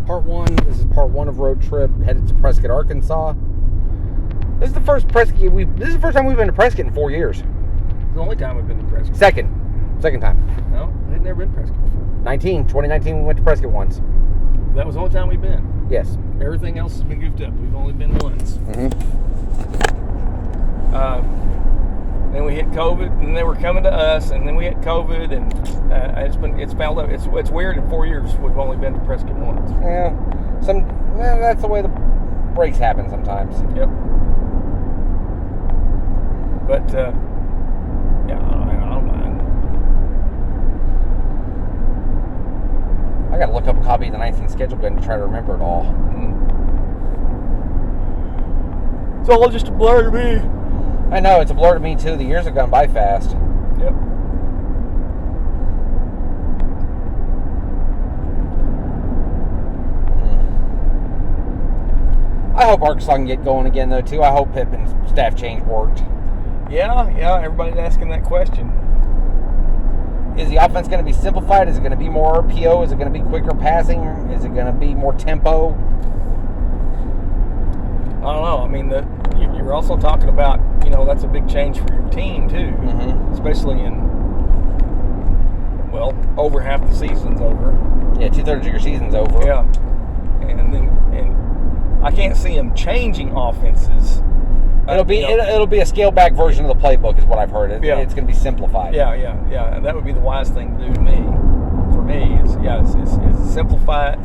part one. This is part one of road trip headed to Prescott, Arkansas. This is the first time we've been to Prescott in 4 years. It's the only time we've been to Prescott. Second time. No, we've never been to Prescott before. 2019 we went to Prescott once. That was the only time we've been. Yes. Everything else has been goofed up. We've only been once. Then we hit COVID, and they were coming to us, and then we hit COVID, and it's weird. In 4 years, we've only been to Prescott once. Yeah, that's the way the breaks happen sometimes. Yep. But yeah, I don't mind. I got to look up a copy of the 19th schedule book to try to remember it all. It's all just a blur to me. I know, it's a blur to me too. The years have gone by fast. Yep. I hope Arkansas can get going again though too. I hope Pippin's staff change worked. Yeah, everybody's asking that question. Is the offense going to be simplified? Is it going to be more RPO? Is it going to be quicker passing? Is it going to be more tempo? I don't know. I mean, you're also talking about, that's a big change for your team too, especially in, over half the season's over. Yeah, 2/3 of your season's over. Yeah, and I can't see them changing offenses. It'll be a scaled back version of the playbook, is what I've heard. It's going to be simplified. Yeah. And that would be the wise thing to do to me. For me, is simplify it.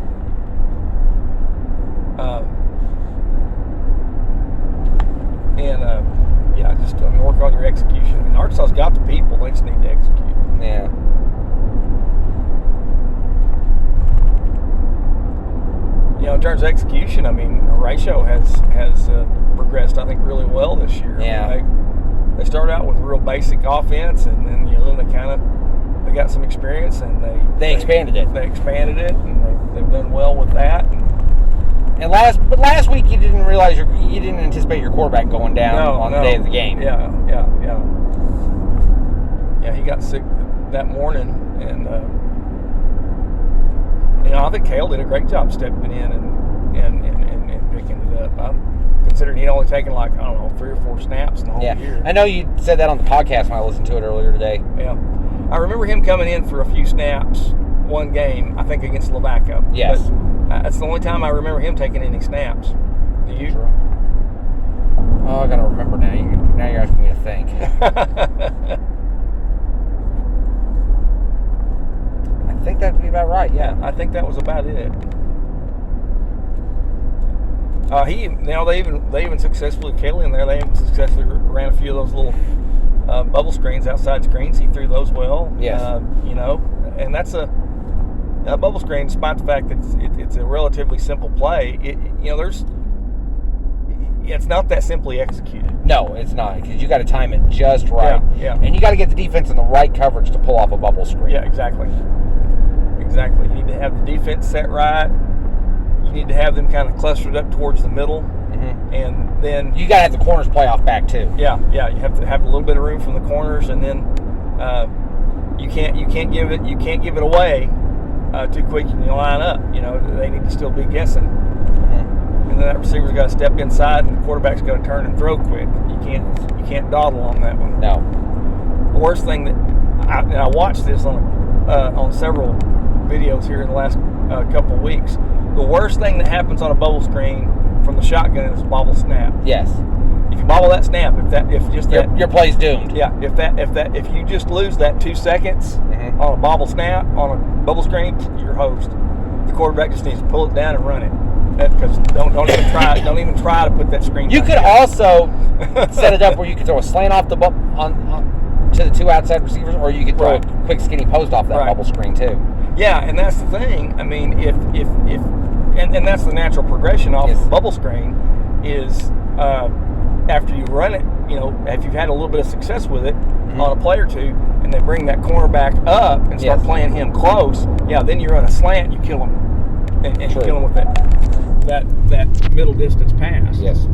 Work on your execution. I mean, Arkansas's got the people; they just need to execute. Yeah. In terms of execution, I mean, Horatio has progressed, I think, really well this year. Yeah. I mean, they started out with real basic offense, and then they got some experience, and they expanded it. They expanded it, and they've done well with that. And last week you didn't realize you didn't anticipate your quarterback going down on the day of the game. Yeah. Yeah, he got sick that morning, and I think Cale did a great job stepping in and picking it up. Considering he'd only taken 3 or 4 snaps in the whole year. I know you said that on the podcast when I listened to it earlier today. Yeah, I remember him coming in for a few snaps one game, I think against Lavaca. Yes. But that's the only time I remember him taking any snaps. Do you? Oh, I gotta remember now. Now you're asking me to think. I think that'd be about right. Yeah, I think that was about it. They even successfully, Kelly in there, they even successfully ran a few of those little bubble screens, outside screens. He threw those well. Yes. And that's a bubble screen, despite the fact that it's a relatively simple play. It's not that simply executed. No, it's not, because you got to time it just right. Yeah. And you got to get the defense in the right coverage to pull off a bubble screen. Yeah, exactly. You need to have the defense set right. You need to have them kind of clustered up towards the middle, and then you got to have the corners play off back too. Yeah. You have to have a little bit of room from the corners, and then you can't give it away too quick when you line up. They need to still be guessing, and then that receiver's got to step inside, and the quarterback's got to turn and throw quick. You can't dawdle on that one. No. The worst thing that I watched this on several videos here in the last couple of weeks. The worst thing that happens on a bubble screen from the shotgun is a bobble snap. Yes. If you bobble that snap, your play's doomed. Yeah. If you just lose that 2 seconds on a bobble snap on a bubble screen, you're hosed. The quarterback just needs to pull it down and run it. Because don't even try to put that screen. You could also set it up where you could throw a slant off the to the 2 outside receivers, or you could throw a quick skinny post off that bubble screen too. Yeah, and that's the thing. I mean, if that's the natural progression off the bubble screen is after you run it, if you've had a little bit of success with it on a play or two, and they bring that cornerback up and start playing him close, then you run a slant, you kill him, and you kill him with that middle distance pass. Yes.